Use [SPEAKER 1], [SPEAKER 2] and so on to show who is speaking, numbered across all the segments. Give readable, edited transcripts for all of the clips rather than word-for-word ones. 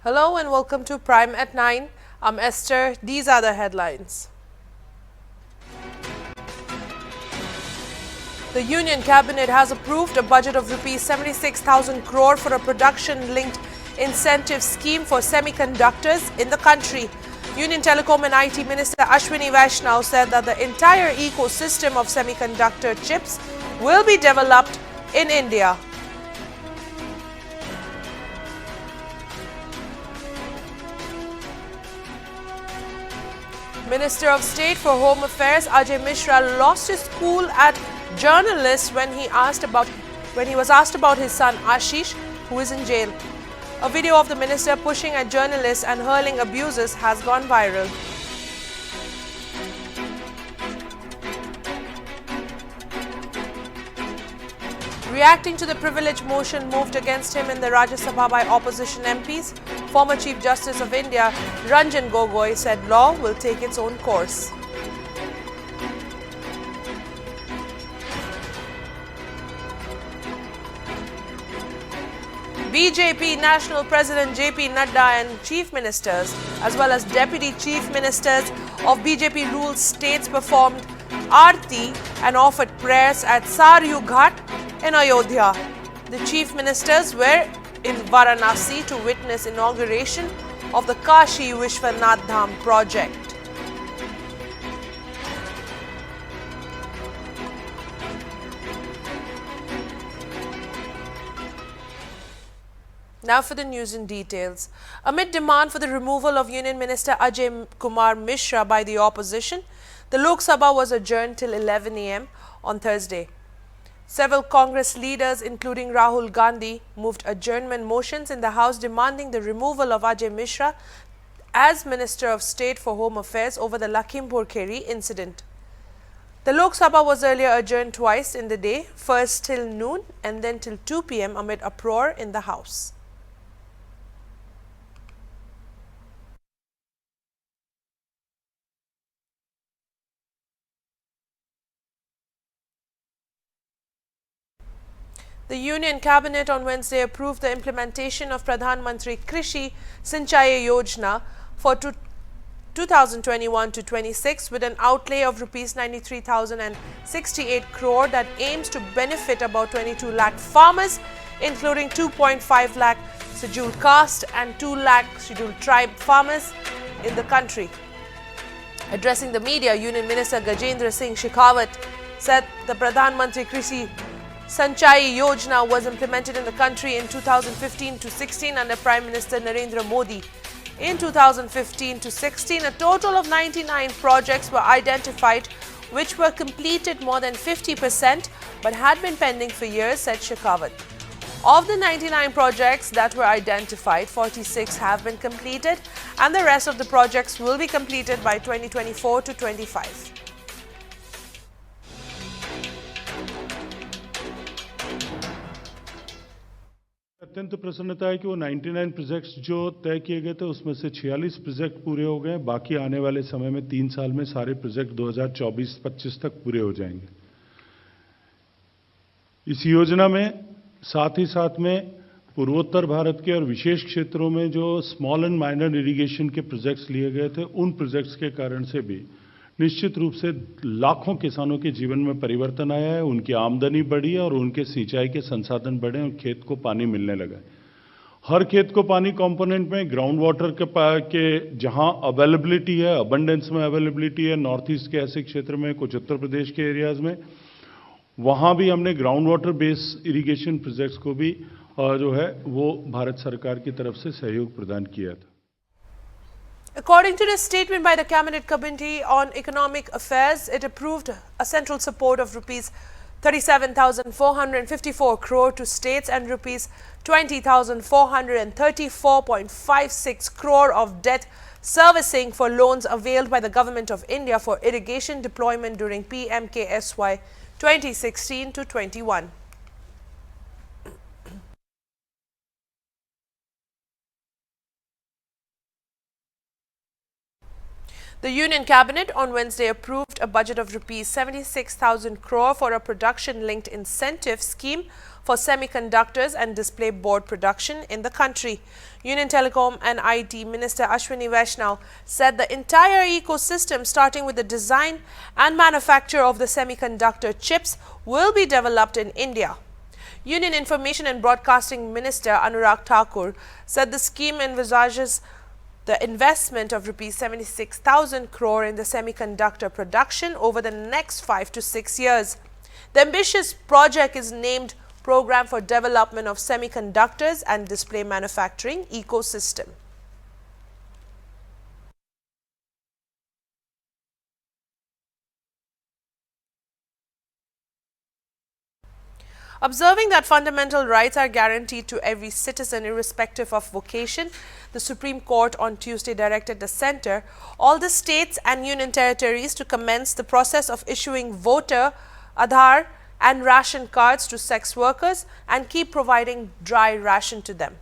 [SPEAKER 1] Hello and welcome to Prime at 9. I'm Esther. These are the headlines. The Union Cabinet has approved a budget of Rs 76,000 crore for a production-linked incentive scheme for semiconductors in the country. Union Telecom and IT Minister Ashwini Vaishnaw said that the entire ecosystem of semiconductor chips will be developed in India. Minister of State for Home Affairs Ajay Mishra lost his cool at journalists when he was asked about his son Ashish, who is in jail. A video of the minister pushing at journalists and hurling abuses has gone viral. Reacting to the privilege motion moved against him in the Rajya Sabha by opposition MPs, former Chief Justice of India Ranjan Gogoi said law will take its own course. BJP National President JP Nadda and Chief Ministers as well as Deputy Chief Ministers of BJP-ruled states performed Aarti and offered prayers at Saryu Ghat in Ayodhya. The Chief Ministers were in Varanasi to witness inauguration of the Kashi Vishwanath Dham project. Now for the news in details. Amid demand for the removal of Union Minister Ajay Kumar Mishra by the opposition, the Lok Sabha was adjourned till 11 a.m. on Thursday. Several Congress leaders, including Rahul Gandhi, moved adjournment motions in the House demanding the removal of Ajay Mishra as Minister of State for Home Affairs over the Lakhimpur Kheri incident. The Lok Sabha was earlier adjourned twice in the day, first till noon and then till 2 p.m. amid uproar in the House. The Union Cabinet on Wednesday approved the implementation of Pradhan Mantri Krishi Sinchai Yojana for 2021 to 26 with an outlay of Rs 93,068 crore that aims to benefit about 22 lakh farmers, including 2.5 lakh scheduled caste and 2 lakh scheduled tribe farmers in the country. Addressing the media, Union Minister Gajendra Singh Shekhawat said the Pradhan Mantri Krishi Sinchai Yojana was implemented in the country in 2015 to 16 under Prime Minister Narendra Modi. In 2015 to 16, a total of 99 projects were identified which were completed more than 50% but had been pending for years, said Shekhawat. Of the 99 projects that were identified, 46 have been completed and the rest of the projects will be completed by 2024 to 25.
[SPEAKER 2] अत्यंत प्रसन्नता है कि वो 99 projects जो तय किए गए थे उसमें से 46 प्रोजेक्ट पूरे हो गए। बाकी आने वाले समय में 3 साल में सारे प्रोजेक्ट 2024-25 तक पूरे हो जाएंगे। इस योजना में साथ में पूर्वोत्तर भारत के और विशेष क्षेत्रों में जो स्मॉल एंड माइनर इरिगेशन के प्रोजेक्ट्स लिए गए थे, उन प्रोजेक्ट्स के कारण से भी निश्चित रूप से लाखों किसानों के जीवन में परिवर्तन आया है, उनकी आमदनी बढ़ी है और उनके सिंचाई के संसाधन बढ़े और खेत को पानी मिलने लगा है। हर खेत को पानी कंपोनेंट में ग्राउंड वाटर के जहां अवेलेबिलिटी है, अबंडेंस में अवेलेबिलिटी है, नॉर्थ ईस्ट के ऐसे क्षेत्र में, कुछ उत्तर प्रदेश के एरियाज में, वहां भी हमने ground water based irrigation projects को भी जो है वो भारत सरकार की तरफ से सहयोग प्रदान किया था।
[SPEAKER 1] According to the statement by the Cabinet Committee on Economic Affairs, it approved a central support of Rs 37,454 crore to states and Rs 20,434.56 crore of debt servicing for loans availed by the Government of India for irrigation deployment during PMKSY 2016 to 21. The Union Cabinet on Wednesday approved a budget of Rs 76,000 crore for a production-linked incentive scheme for semiconductors and display board production in the country. Union Telecom and IT Minister Ashwini Vaishnaw said the entire ecosystem, starting with the design and manufacture of the semiconductor chips, will be developed in India. Union Information and Broadcasting Minister Anurag Thakur said the scheme envisages the investment of Rs 76,000 crore in the semiconductor production over the next 5 to 6 years. The ambitious project is named Program for Development of Semiconductors and Display Manufacturing Ecosystem. Observing that fundamental rights are guaranteed to every citizen irrespective of vocation, the Supreme Court on Tuesday directed the Centre, all the states and union territories to commence the process of issuing voter, Aadhaar and ration cards to sex workers and keep providing dry ration to them.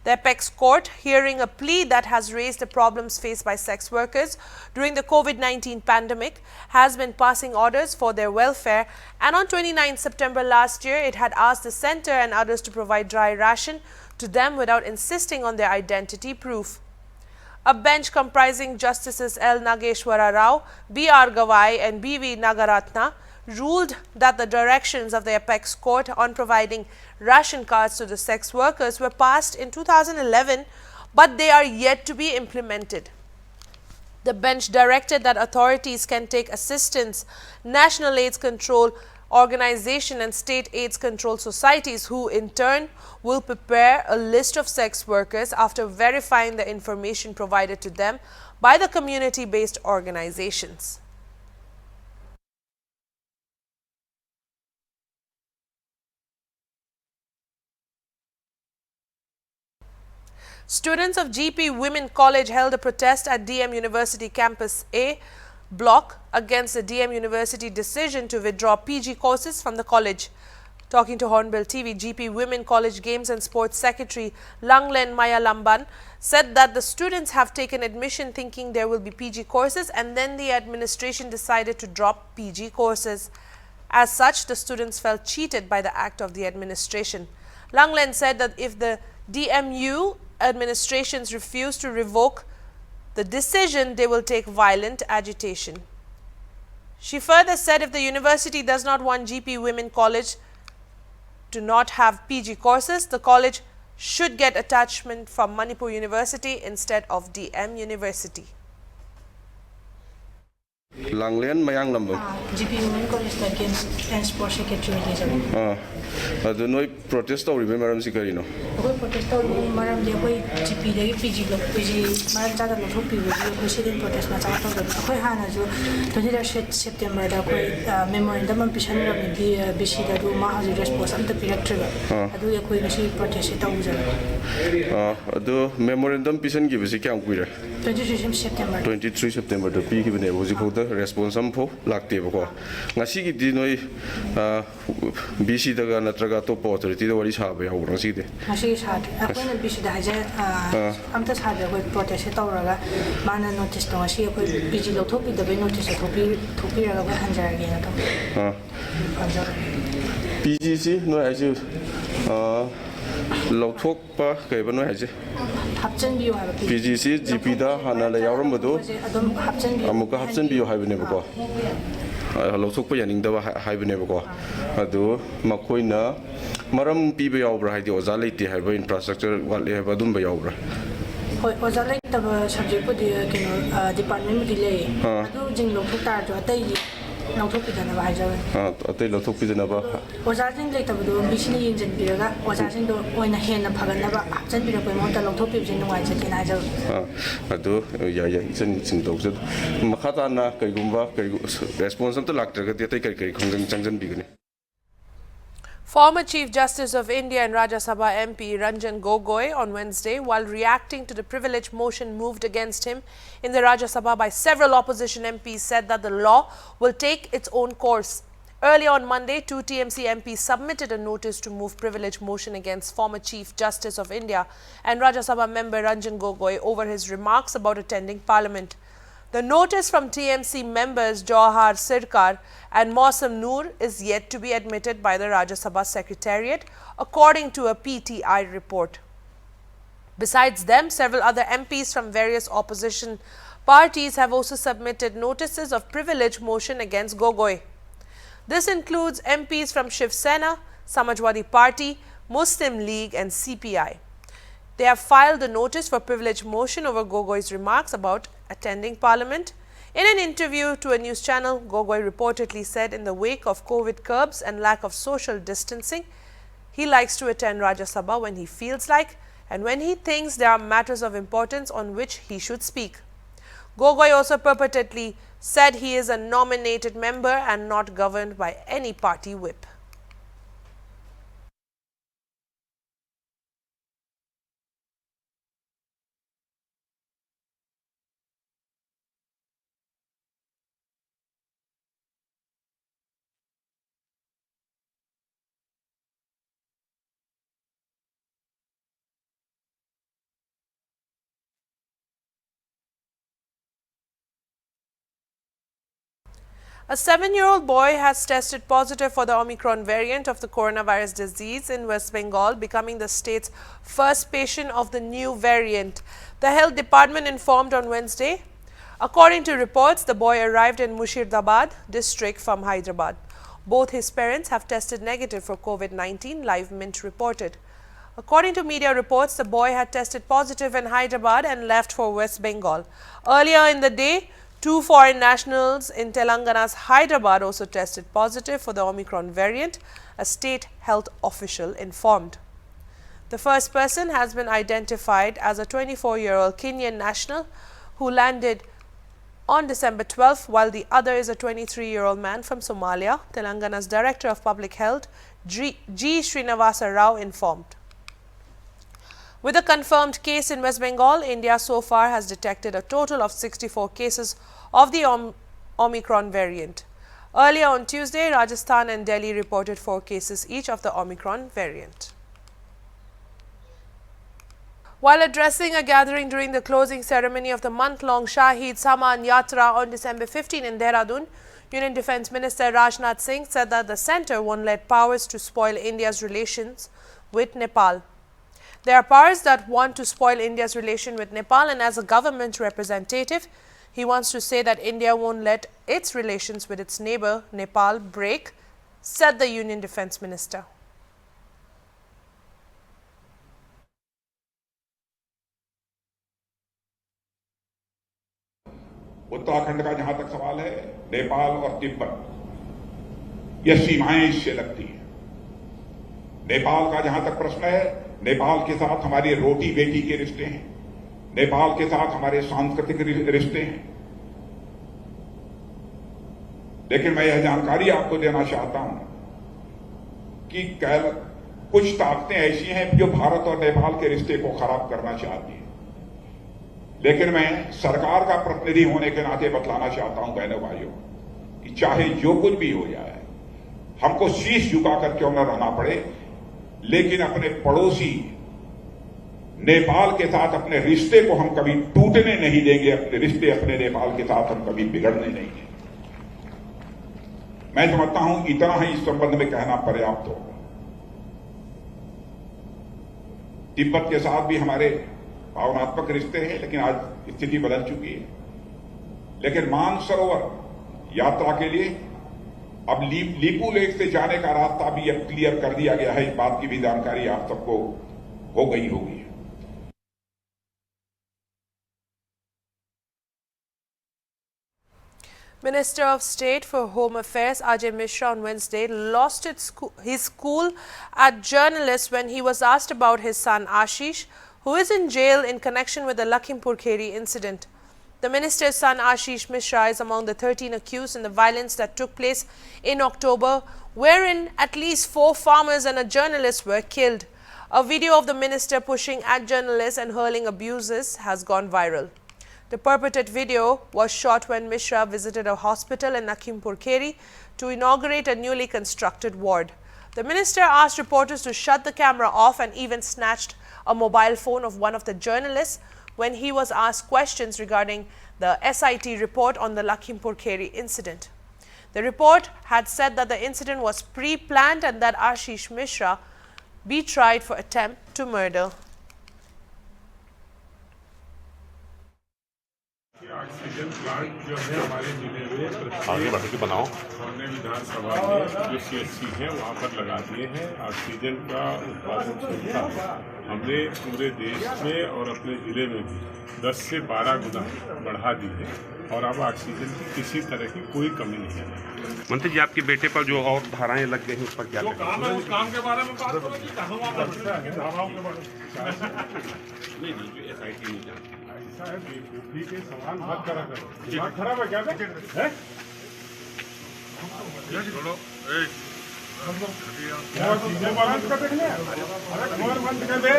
[SPEAKER 1] The Apex Court, hearing a plea that has raised the problems faced by sex workers during the COVID-19 pandemic, has been passing orders for their welfare, and on 29 September last year, it had asked the Centre and others to provide dry ration to them without insisting on their identity proof. A bench comprising Justices L. Nageshwara Rao, B.R. Gogoi and B.V. Nagaratna ruled that the directions of the Apex Court on providing ration cards to the sex workers were passed in 2011, but they are yet to be implemented. The bench directed that authorities can take assistance, National AIDS Control Organization and State AIDS Control Societies, who in turn will prepare a list of sex workers after verifying the information provided to them by the community-based organizations. Students of GP Women College held a protest at DM University Campus A block against the DM University decision to withdraw PG courses from the college. Talking to HornbillTV, GP Women College Games and Sports Secretary Langlen Maya Lamban said that the students have taken admission thinking there will be PG courses, and then the administration decided to drop PG courses. As such, the students felt cheated by the act of the administration. Langlen said that if the DMU administrations refuse to revoke the decision, they will take violent agitation. She further said if the university does not want GP Women College to not have PG courses, the college should get attachment from Manipur University instead of DM University.
[SPEAKER 3] Langlen Mayang number.
[SPEAKER 4] GP Women College against and Sports Secretary.
[SPEAKER 3] Do no protest or remember Sicarino?
[SPEAKER 4] Protest Maram de GP, PG, Marada Lopi, President protest Matata, Hanajo, 20 September, the memorandum of Pishan of the Bishida Duma has a response of the director. I do a queen protest it.
[SPEAKER 3] The memorandum Pishan gives a camp with
[SPEAKER 4] 23 September.
[SPEAKER 3] 23 September, the peak of the was called the response of Lactivo. Nasiki Dinoi Bishida Natraga to authority, or is Habi or City.
[SPEAKER 4] She is hard. I couldn't be I'm just hard with protest it over. Mana noticed no, she could be Lotopi, the notice to be a hundred again.
[SPEAKER 3] PGC, no, as you Lotopa, Cabano has it. PGC, GPda, Hana Yaramado, Amuka Hudson, you have never go. Lotopa and Indava have never go. Ado, Makoina, Maram Pibe Obra, the Ozaliti have infrastructure, what they have a Dumba Obra.
[SPEAKER 4] Was a late subject for the department delay. I do Jing Lokota to a day. No topic than a visor.
[SPEAKER 3] A tail of Topi and above.
[SPEAKER 4] Was I think later with Michelin engine Piraga, was I think when a hand of Paganaba, sent me up a mountain of topics in the white and I
[SPEAKER 3] do, it's in dogs. Makatana, Kagumba, responsible to Lacter, they take a conjunction beginning.
[SPEAKER 1] Former Chief Justice of India and Rajya Sabha MP Ranjan Gogoi on Wednesday, while reacting to the privilege motion moved against him in the Rajya Sabha by several opposition MPs, said that the law will take its own course. Early on Monday, two TMC MPs submitted a notice to move privilege motion against former Chief Justice of India and Rajya Sabha member Ranjan Gogoi over his remarks about attending Parliament. The notice from TMC members Jawahar Sirkar and Mausam Noor is yet to be admitted by the Rajya Sabha Secretariat, according to a PTI report. Besides them, several other MPs from various opposition parties have also submitted notices of privilege motion against Gogoi. This includes MPs from Shiv Sena, Samajwadi Party, Muslim League and CPI. They have filed a notice for privilege motion over Gogoi's remarks about attending Parliament. In an interview to a news channel, Gogoi reportedly said in the wake of COVID curbs and lack of social distancing, he likes to attend Rajya Sabha when he feels like and when he thinks there are matters of importance on which he should speak. Gogoi also purportedly said he is a nominated member and not governed by any party whip. A 7-year-old boy has tested positive for the Omicron variant of the coronavirus disease in West Bengal, becoming the state's first patient of the new variant, the health department informed on Wednesday. According to reports, the boy arrived in Murshidabad district from Hyderabad. Both his parents have tested negative for COVID-19, Live Mint reported. According to media reports, the boy had tested positive in Hyderabad and left for West Bengal. Earlier in the day, 2 foreign nationals in Telangana's Hyderabad also tested positive for the Omicron variant, a state health official informed. The first person has been identified as a 24-year-old Kenyan national who landed on December 12, while the other is a 23-year-old man from Somalia, Telangana's Director of Public Health, G. Srinivasa Rao informed. With a confirmed case in West Bengal, India so far has detected a total of 64 cases of the Omicron variant. Earlier on Tuesday, Rajasthan and Delhi reported 4 cases each of the Omicron variant. While addressing a gathering during the closing ceremony of the month-long Shahid Saman Yatra on December 15 in Dehradun, Union Defence Minister Rajnath Singh said that the centre won't let powers to spoil India's relations with Nepal. There are powers that want to spoil India's relation with Nepal, and as a government representative, he wants to say that India won't let its relations with its neighbour Nepal break, said the Union Defence Minister.
[SPEAKER 5] Uttarakhand का जहां तक सवाल है, नेपाल और तिब्बत ये सीमाएं इससे लगती हैं। नेपाल का जहां तक प्रश्न है, नेपाल के साथ हमारे रोटी बेटी के रिश्ते हैं, नेपाल के साथ हमारे सांस्कृतिक रिश्ते हैं। लेकिन मैं यह जानकारी आपको देना चाहता हूं कि कुछ ताकतें ऐसी हैं जो भारत और नेपाल के रिश्ते को खराब करना चाहती हैं। लेकिन मैं सरकार का प्रतिनिधि होने के नाते बतलाना चाहता हूं बहनों भाइयों कि चाहे जो कुछ भी हो जाए, हमको शीश झुकाकर क्यों न रहना पड़े, लेकिन अपने पड़ोसी नेपाल के साथ अपने रिश्ते को हम कभी टूटने नहीं देंगे, अपने रिश्ते अपने नेपाल के साथ हम कभी बिगड़ने नहीं देंगे। मैं समझता हूं इतना ही इस संबंध में कहना पर्याप्त होगा। तिब्बत के साथ भी हमारे भावनात्मक रिश्ते हैं, लेकिन आज स्थिति बदल चुकी है। लेकिन मानसरोवर यात्रा के लिए अब लीपू लेक से जाने का रास्ता भी अब क्लियर कर दिया गया है। इस बात की भी जानकारी आप सबको हो गई होगी।
[SPEAKER 1] Minister of State for Home Affairs Ajay Mishra on Wednesday lost his cool at journalists when he was asked about his son Ashish, who is in jail in connection with the Lakhimpur Kheri incident. The minister's son Ashish Mishra is among the 13 accused in the violence that took place in October, wherein at least 4 farmers and a journalist were killed. A video of the minister pushing at journalists and hurling abuses has gone viral. The purported video was shot when Mishra visited a hospital in Lakhimpur Kheri to inaugurate a newly constructed ward. The minister asked reporters to shut the camera off and even snatched a mobile phone of one of the journalists when he was asked questions regarding the SIT report on the Lakhimpur Kheri incident. The report had said that the incident was pre-planned and that Ashish Mishra be tried for attempt to murder.
[SPEAKER 6] Oxygen plant जो है हमारे जिले में आगे बढ़ के बनाओ हमने विधानसभा में जो CHC है वहाँ पर लगा दिए हैं। ऑक्सीजन का उत्पादन क्षमता हमने पूरे देश में और अपने जिले में भी 10 से 12 गुना बढ़ा दी है और अब ऑक्सीजन की किसी तरह की कोई कमी नहीं है।
[SPEAKER 7] मंत्री जी, आपके बेटे पर जो और धाराएं लग गई हैं उस पर क्या
[SPEAKER 6] काम है उस काम के बारे में बात करो जी, धाराओं के बारे में
[SPEAKER 7] नहीं जो SIT नहीं जानती
[SPEAKER 6] ऐसा है बेवकूफी के सवाल मत करा करो। दिमाग खराब है क्या है? चलो चीजें बैलेंस कर देंगे। अरे कमर बंद कर दे।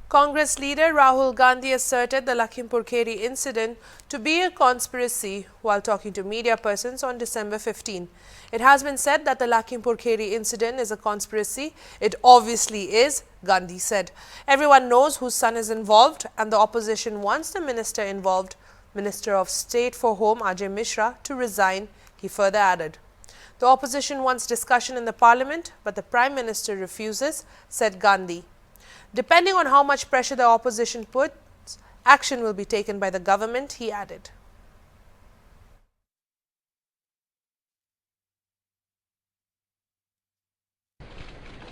[SPEAKER 1] Congress leader Rahul Gandhi asserted the Lakhimpur Kheri incident to be a conspiracy while talking to media persons on December 15. It has been said that the Lakhimpur Kheri incident is a conspiracy. It obviously is, Gandhi said. Everyone knows whose son is involved and the opposition wants the minister involved, Minister of State for Home Ajay Mishra, to resign, he further added. The opposition wants discussion in the parliament, but the Prime Minister refuses, said Gandhi. Depending on how much pressure the opposition puts, action will be taken by the government, he added.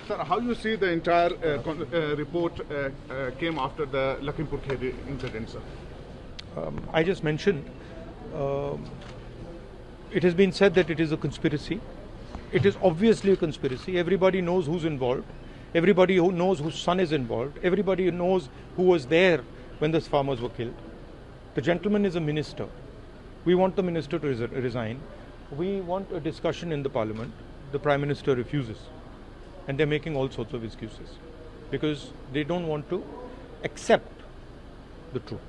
[SPEAKER 8] Sir, how you see the entire report came after the Lakhimpur Kheri incident, sir?
[SPEAKER 9] I just mentioned, it has been said that it is a conspiracy. It is obviously a conspiracy. Everybody knows who's involved. Everybody who knows whose son is involved. Everybody knows who was there when those farmers were killed. The gentleman is a minister. We want the minister to resign. We want a discussion in the parliament. The Prime Minister refuses. And they're making all sorts of excuses because they don't want to accept the truth.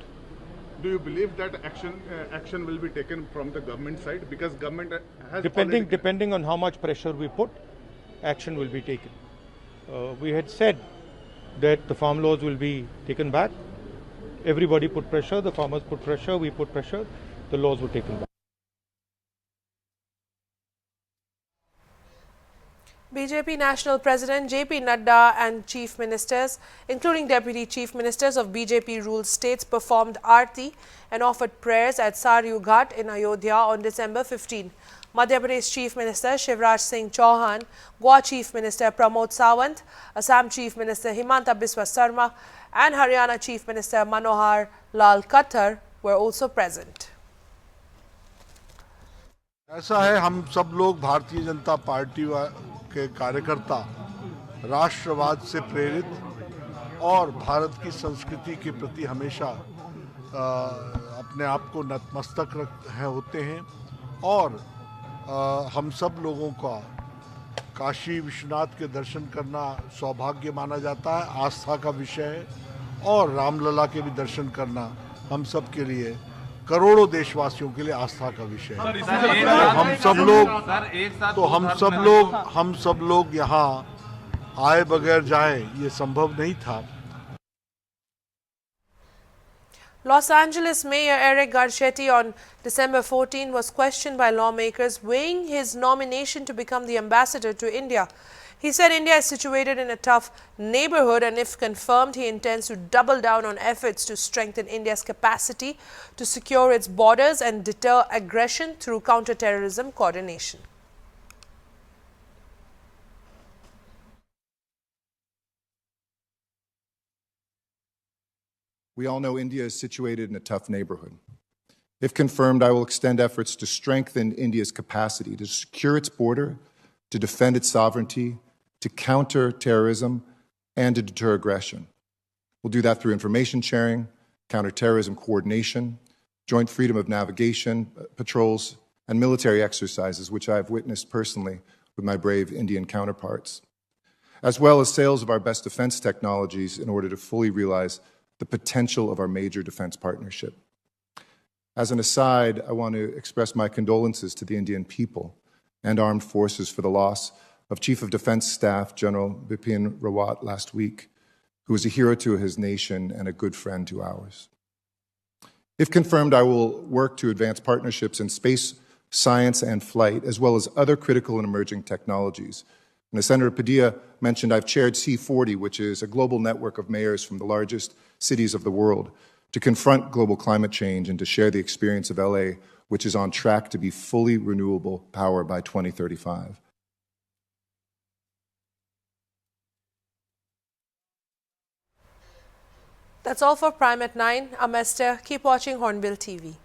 [SPEAKER 8] Do you believe that action will be taken from the government side? Because government has
[SPEAKER 9] depending on how much pressure we put, action will be taken. We had said that the farm laws will be taken back. Everybody put pressure, the farmers put pressure, we put pressure, the laws were taken back.
[SPEAKER 1] BJP National President JP Nadda and Chief Ministers, including Deputy Chief Ministers of BJP-ruled states, performed Aarti and offered prayers at Saryu Ghat in Ayodhya on December 15. Madhya Pradesh Chief Minister Shivraj Singh Chauhan, Goa Chief Minister Pramod Sawant, Assam Chief Minister Himanta Biswa Sarma and Haryana Chief Minister Manohar Lal Khattar were also present.
[SPEAKER 10] ऐसा है, हम सब लोग Bharatiya Janata party के कार्यकर्ता राष्ट्रवाद से प्रेरित और भारत की संस्कृति के प्रति हमेशा अपने आप को नतमस्तक होते हैं और हम सब लोगों का काशी विश्वनाथ के दर्शन करना सौभाग्य माना जाता है, आस्था का विषय है और रामलला के भी दर्शन करना हम सब के लिए, करोड़ों देशवासियों के लिए आस्था का विषय है। हम सब लोग यहाँ आए बगैर जाएं, ये संभव नहीं था।
[SPEAKER 1] Los Angeles Mayor Eric Garcetti on December 14 was questioned by lawmakers weighing his nomination to become the ambassador to India. He said India is situated in a tough neighborhood and if confirmed, he intends to double down on efforts to strengthen India's capacity to secure its borders and deter aggression through counter-terrorism coordination.
[SPEAKER 11] We all know India is situated in a tough neighborhood. If confirmed, I will extend efforts to strengthen India's capacity to secure its border, to defend its sovereignty, to counter terrorism, and to deter aggression. We'll do that through information sharing, counterterrorism coordination, joint freedom of navigation patrols, and military exercises, which I have witnessed personally with my brave Indian counterparts, as well as sales of our best defense technologies in order to fully realize the potential of our major defense partnership. As an aside, I want to express my condolences to the Indian people and armed forces for the loss of Chief of Defense Staff General Bipin Rawat last week. who is a hero to his nation and a good friend to ours. If confirmed, I will work to advance partnerships in space, science, and flight, as well as other critical and emerging technologies. And as Senator Padilla mentioned, I've chaired C40, which is a global network of mayors from the largest cities of the world, to confront global climate change and to share the experience of LA, which is on track to be fully renewable power by 2035.
[SPEAKER 1] That's all for Prime at 9. I'm Esther. Keep watching Hornbill TV.